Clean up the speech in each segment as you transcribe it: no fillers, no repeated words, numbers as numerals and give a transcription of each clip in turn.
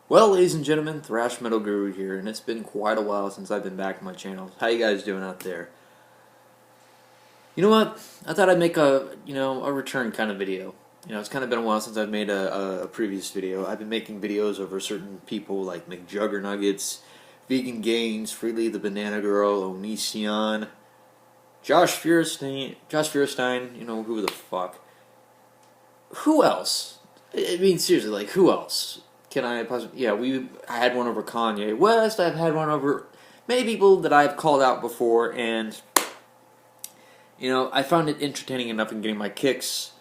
Well, ladies and gentlemen, ThrashMetalGuru here, and it's been quite a while since I've been back on my channel. How you guys doing out there? You know what? I thought I'd make a return kind of video. It's kind of been a while since I've made a previous video. I've been making videos over certain people like Mcjuggernuggets, VeganGains, Freely the Banana Girl, Onision, Josh Feuerstein, who the fuck? Who else? I mean, seriously, like, who else? Can I possibly? Yeah, I had one over Kanye West. I've had one over many people that I've called out before, and I found it entertaining enough in getting my kicks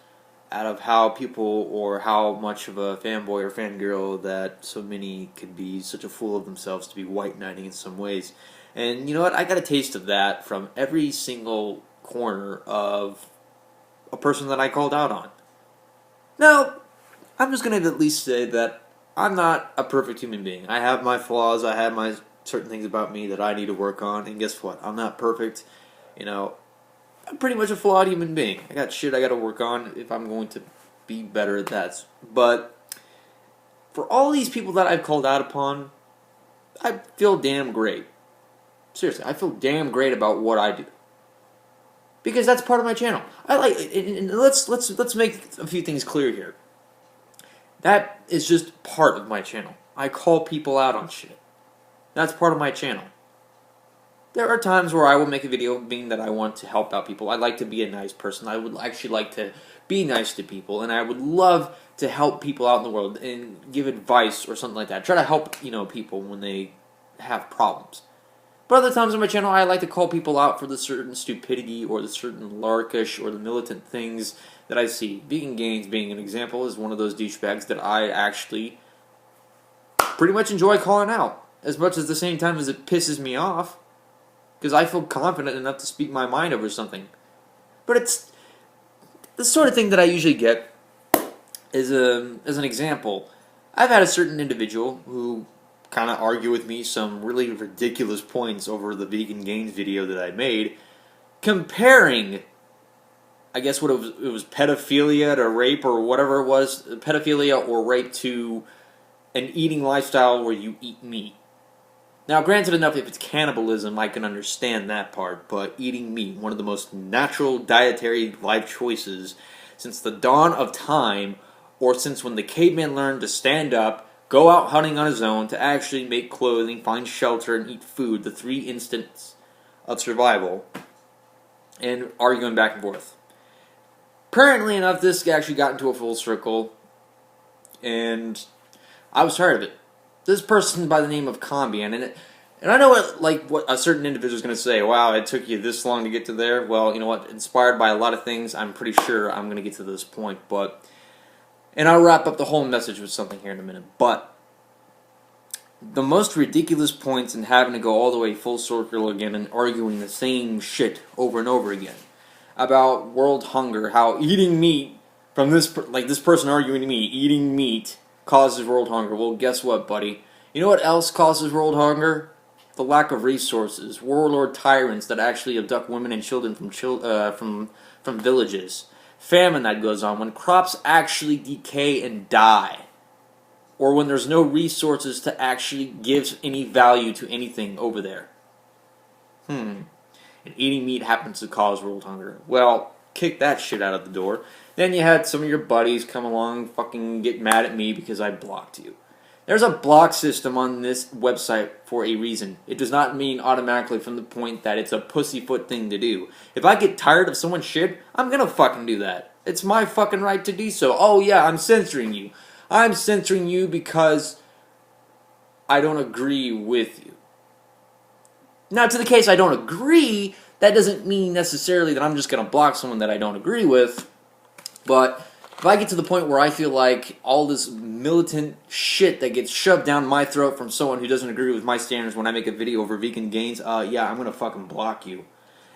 out of how people or how much of a fanboy or fangirl that so many could be such a fool of themselves to be white knighting in some ways. And you know what? I got a taste of that from every single corner of a person that I called out on. Now, I'm just going to at least say that I'm not a perfect human being. I have my flaws. I have my certain things about me that I need to work on. And guess what? I'm not perfect. I'm pretty much a flawed human being. I got shit I got to work on if I'm going to be better at that. But for all these people that I've called out upon, I feel damn great. Seriously, I feel damn great about what I do. Because that's part of my channel. Let's make a few things clear here. That is just part of my channel. I call people out on shit. That's part of my channel. There are times where I will make a video being that I want to help out people. I like to be a nice person. I would actually like to be nice to people, and I would love to help people out in the world and give advice or something like that. Try to help, people when they have problems. But other times on my channel, I like to call people out for the certain stupidity or the certain larkish or the militant things that I see. VeganGains, being an example, is one of those douchebags that I actually pretty much enjoy calling out, as much as the same time as it pisses me off, because I feel confident enough to speak my mind over something. But it's the sort of thing that I usually get is as an example. I've had a certain individual who kind of argue with me some really ridiculous points over the VeganGains video that I made, comparing, I guess what it was pedophilia to rape or whatever it was, pedophilia or rape to an eating lifestyle where you eat meat. Now, granted enough, if it's cannibalism, I can understand that part, but eating meat, one of the most natural dietary life choices since the dawn of time, or since when the caveman learned to stand up, go out hunting on his own, to actually make clothing, find shelter, and eat food, the three instants of survival, and arguing back and forth. Apparently enough, this actually got into a full circle, and I was tired of it. This person by the name of Combian, and I know what a certain individual is going to say. Wow, it took you this long to get to there. Well, you know what? Inspired by a lot of things, I'm pretty sure I'm going to get to this point. And I'll wrap up the whole message with something here in a minute. But the most ridiculous points in having to go all the way full circle again and arguing the same shit over and over again about world hunger, how eating meat from this person arguing to me, eating meat causes world hunger. Well, guess what, buddy? You know what else causes world hunger? The lack of resources. Warlord tyrants that actually abduct women and children from villages. Famine that goes on. When crops actually decay and die. Or when there's no resources to actually give any value to anything over there. And eating meat happens to cause world hunger. Well, kick that shit out of the door. Then you had some of your buddies come along, fucking get mad at me because I blocked you. There's a block system on this website for a reason. It does not mean automatically from the point that it's a pussyfoot thing to do. If I get tired of someone's shit, I'm gonna fucking do that. It's my fucking right to do so. Oh yeah, I'm censoring you. I'm censoring you because I don't agree with you. Now, to the case I don't agree, that doesn't mean necessarily that I'm just gonna block someone that I don't agree with. But if I get to the point where I feel like all this militant shit that gets shoved down my throat from someone who doesn't agree with my standards when I make a video over VeganGains, yeah, I'm going to fucking block you.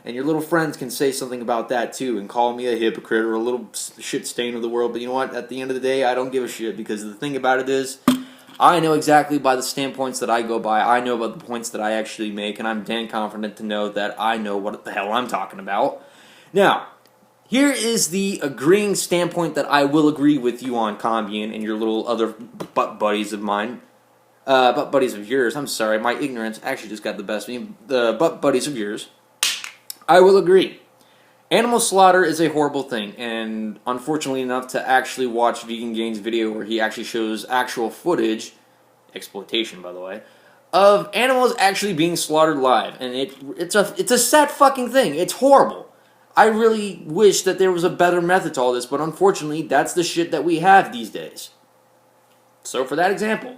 And your little friends can say something about that too and call me a hypocrite or a little shit stain of the world. But you know what? At the end of the day, I don't give a shit, because the thing about it is, I know exactly by the standpoints that I go by. I know about the points that I actually make, and I'm damn confident to know that I know what the hell I'm talking about. Now, here is the agreeing standpoint that I will agree with you on, Combian, and your little other butt buddies of mine. butt buddies of yours, I'm sorry, my ignorance actually just got the best of me, the butt buddies of yours, I will agree. Animal slaughter is a horrible thing, and unfortunately enough to actually watch VeganGains' video where he actually shows actual footage, exploitation by the way, of animals actually being slaughtered live, and it's a sad fucking thing. It's horrible. I really wish that there was a better method to all this, but unfortunately that's the shit that we have these days. So for that example.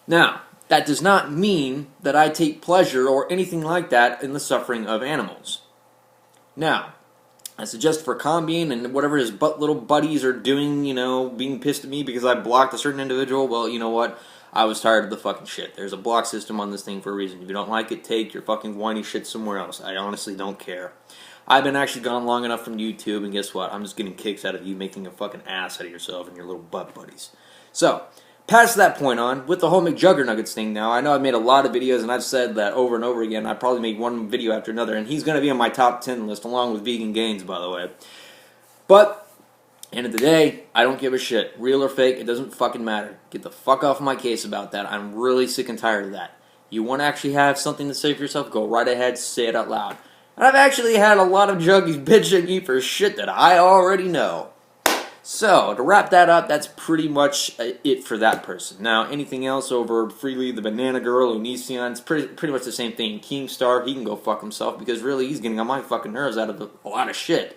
Now, that does not mean that I take pleasure or anything like that in the suffering of animals. Now, I suggest for Combian and whatever his little buddies are doing, you know, being pissed at me because I blocked a certain individual, well, you know what? I was tired of the fucking shit. There's a block system on this thing for a reason. If you don't like it, take your fucking whiny shit somewhere else. I honestly don't care. I've been actually gone long enough from YouTube, and guess what? I'm just getting kicks out of you making a fucking ass out of yourself and your little butt buddies. So, past that point on, with the whole Mcjuggernuggets thing now, I know I've made a lot of videos, and I've said that over and over again. I probably make one video after another, and he's going to be on my top 10 list, along with VeganGains, by the way. But, end of the day, I don't give a shit. Real or fake, it doesn't fucking matter. Get the fuck off my case about that. I'm really sick and tired of that. You want to actually have something to say for yourself, go right ahead, say it out loud. And I've actually had a lot of juggies bitch at me for shit that I already know. So, to wrap that up, that's pretty much it for that person. Now, anything else over Freely, the Banana Girl, Onision, it's pretty much the same thing. Keemstar, he can go fuck himself because really he's getting on my fucking nerves out of a lot of shit.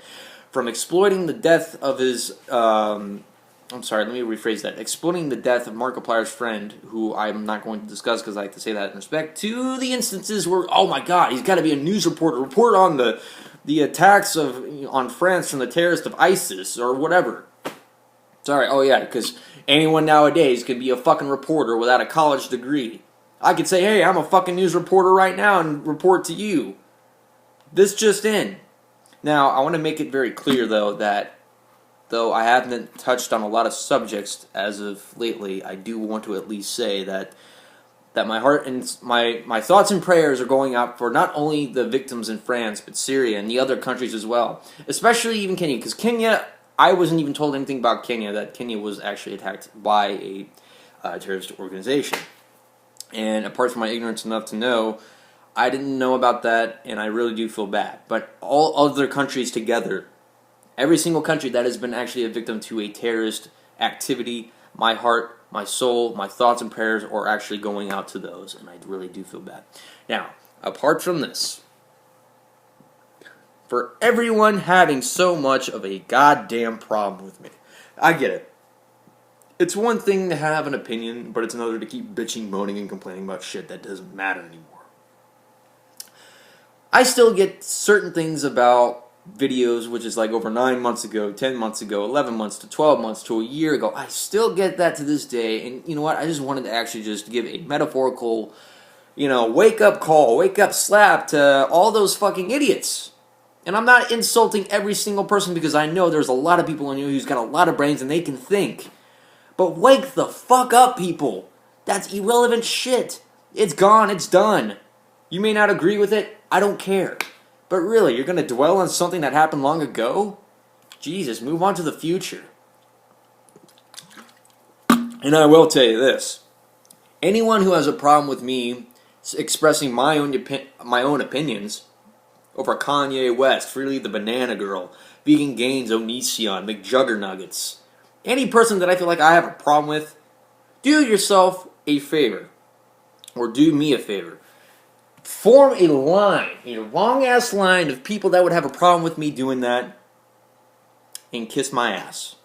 From exploiting the death of his, I'm sorry, let me rephrase that. Exploiting the death of Markiplier's friend, who I'm not going to discuss because I like to say that in respect, to the instances where, oh my god, he's got to be a news reporter, report on the attacks on France from the terrorists of ISIS, or whatever. Sorry, oh yeah, because anyone nowadays could be a fucking reporter without a college degree. I could say, hey, I'm a fucking news reporter right now and report to you. This just in. Now, I want to make it very clear, though, that though I haven't touched on a lot of subjects as of lately, I do want to at least say that my heart and my thoughts and prayers are going out for not only the victims in France, but Syria and the other countries as well. Especially even Kenya, because Kenya, I wasn't even told anything about Kenya, that Kenya was actually attacked by a terrorist organization. And apart from my ignorance enough to know, I didn't know about that, and I really do feel bad. But all other countries together, every single country that has been actually a victim to a terrorist activity, my heart, my soul, my thoughts and prayers are actually going out to those, and I really do feel bad. Now, apart from this, for everyone having so much of a goddamn problem with me, I get it. It's one thing to have an opinion, but it's another to keep bitching, moaning, and complaining about shit that doesn't matter anymore. I still get certain things about videos, which is like over 9 months ago, 10 months ago, 11 months to 12 months to a year ago. I still get that to this day, and you know what? I just wanted to actually just give a metaphorical, wake-up call, wake-up slap to all those fucking idiots. And I'm not insulting every single person because I know there's a lot of people in you who's got a lot of brains and they can think. But wake the fuck up, people. That's irrelevant shit. It's gone, it's done. You may not agree with it, I don't care. But really, you're going to dwell on something that happened long ago? Jesus, move on to the future. And I will tell you this. Anyone who has a problem with me expressing my own opinions over Kanye West, Freely the Banana Girl, VeganGains, Onision, Mcjuggernuggets, any person that I feel like I have a problem with, do yourself a favor. Or do me a favor. Form a line, a long-ass line of people that would have a problem with me doing that, and kiss my ass.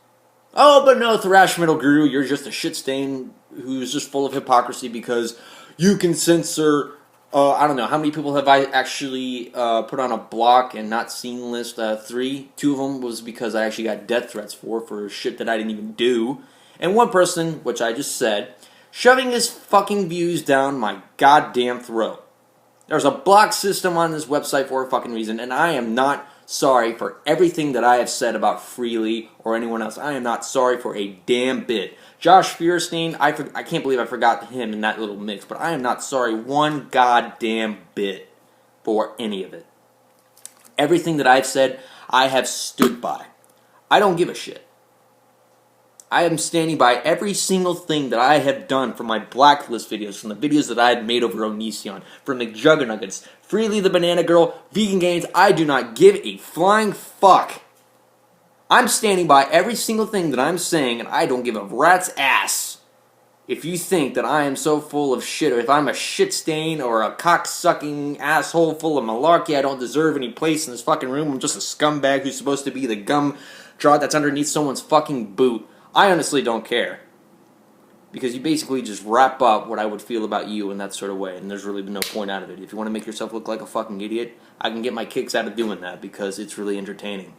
Oh, but no, ThrashMetalGuru, you're just a shit stain who's just full of hypocrisy because you can censor, I don't know, how many people have I actually put on a block and not seen list? 3. 2 of them was because I actually got death threats for shit that I didn't even do. And one person, which I just said, shoving his fucking views down my goddamn throat. There's a block system on this website for a fucking reason, and I am not sorry for everything that I have said about Freely or anyone else. I am not sorry for a damn bit. Josh Feuerstein, I can't believe I forgot him in that little mix, but I am not sorry one goddamn bit for any of it. Everything that I've said, I have stood by. I don't give a shit. I am standing by every single thing that I have done from my Blacklist videos, from the videos that I had made over Onision, from Mcjuggernuggets, Freely the Banana Girl, VeganGains. I do not give a flying fuck. I'm standing by every single thing that I'm saying, and I don't give a rat's ass if you think that I am so full of shit, or if I'm a shit stain or a cock-sucking asshole full of malarkey. I don't deserve any place in this fucking room. I'm just a scumbag who's supposed to be the gum jar that's underneath someone's fucking boot. I honestly don't care. Because you basically just wrap up what I would feel about you in that sort of way, and there's really no point out of it. If you want to make yourself look like a fucking idiot, I can get my kicks out of doing that because it's really entertaining.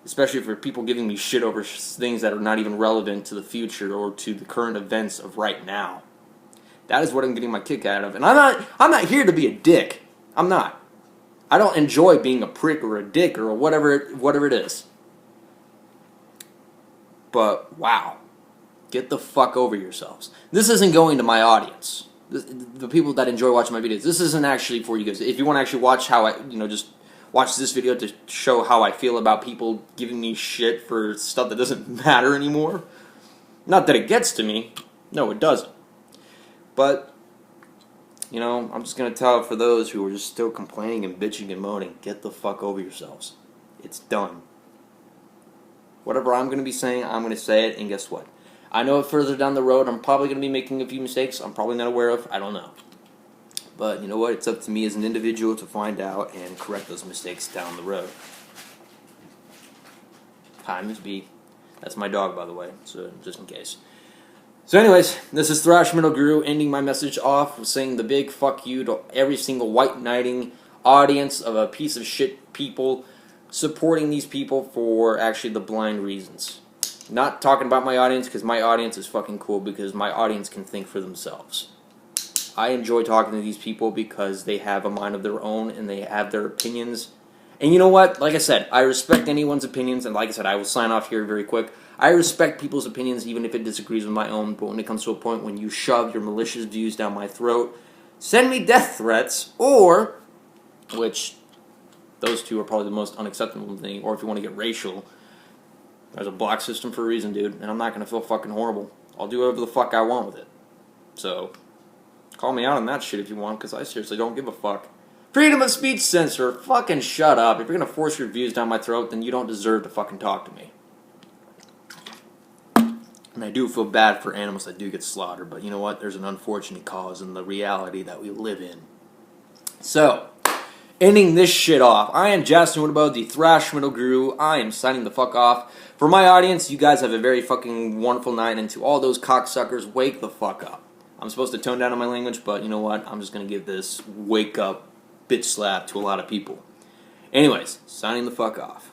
Especially for people giving me shit over things that are not even relevant to the future or to the current events of right now. That is what I'm getting my kick out of. And I'm not here to be a dick. I'm not. I don't enjoy being a prick or a dick or whatever it is. But wow. Get the fuck over yourselves. This isn't going to my audience. The people that enjoy watching my videos. This isn't actually for you guys. If you want to actually watch how I, just watch this video to show how I feel about people giving me shit for stuff that doesn't matter anymore. Not that it gets to me. No, it doesn't. But, I'm just going to tell it for those who are just still complaining and bitching and moaning. Get the fuck over yourselves. It's done. Whatever I'm going to be saying, I'm going to say it, and guess what? I know further down the road I'm probably going to be making a few mistakes I'm probably not aware of. I don't know. But you know what? It's up to me as an individual to find out and correct those mistakes down the road. Hi, Miss B. That's my dog, by the way, so just in case. So anyways, this is ThrashMetalGuru ending my message off with saying the big fuck you to every single white knighting audience of a piece of shit people supporting these people for actually the blind reasons. Not talking about my audience because my audience is fucking cool because my audience can think for themselves. I enjoy talking to these people because they have a mind of their own and they have their opinions. And you know what? Like I said, I respect anyone's opinions, and like I said, I will sign off here very quick. I respect people's opinions even if it disagrees with my own, but when it comes to a point when you shove your malicious views down my throat, send me death threats, or, which those two are probably the most unacceptable thing, or if you want to get racial, there's a block system for a reason, dude, and I'm not going to feel fucking horrible. I'll do whatever the fuck I want with it. So, call me out on that shit if you want, because I seriously don't give a fuck. Freedom of speech censor. Fucking shut up. If you're going to force your views down my throat, then you don't deserve to fucking talk to me. And I do feel bad for animals that do get slaughtered, but you know what? There's an unfortunate cause in the reality that we live in. So, ending this shit off, I am Justin Woodabo, the ThrashMetalGuru. I am signing the fuck off. For my audience, you guys have a very fucking wonderful night, and to all those cocksuckers, wake the fuck up. I'm supposed to tone down on my language, but you know what? I'm just going to give this wake up bitch slap to a lot of people. Anyways, signing the fuck off.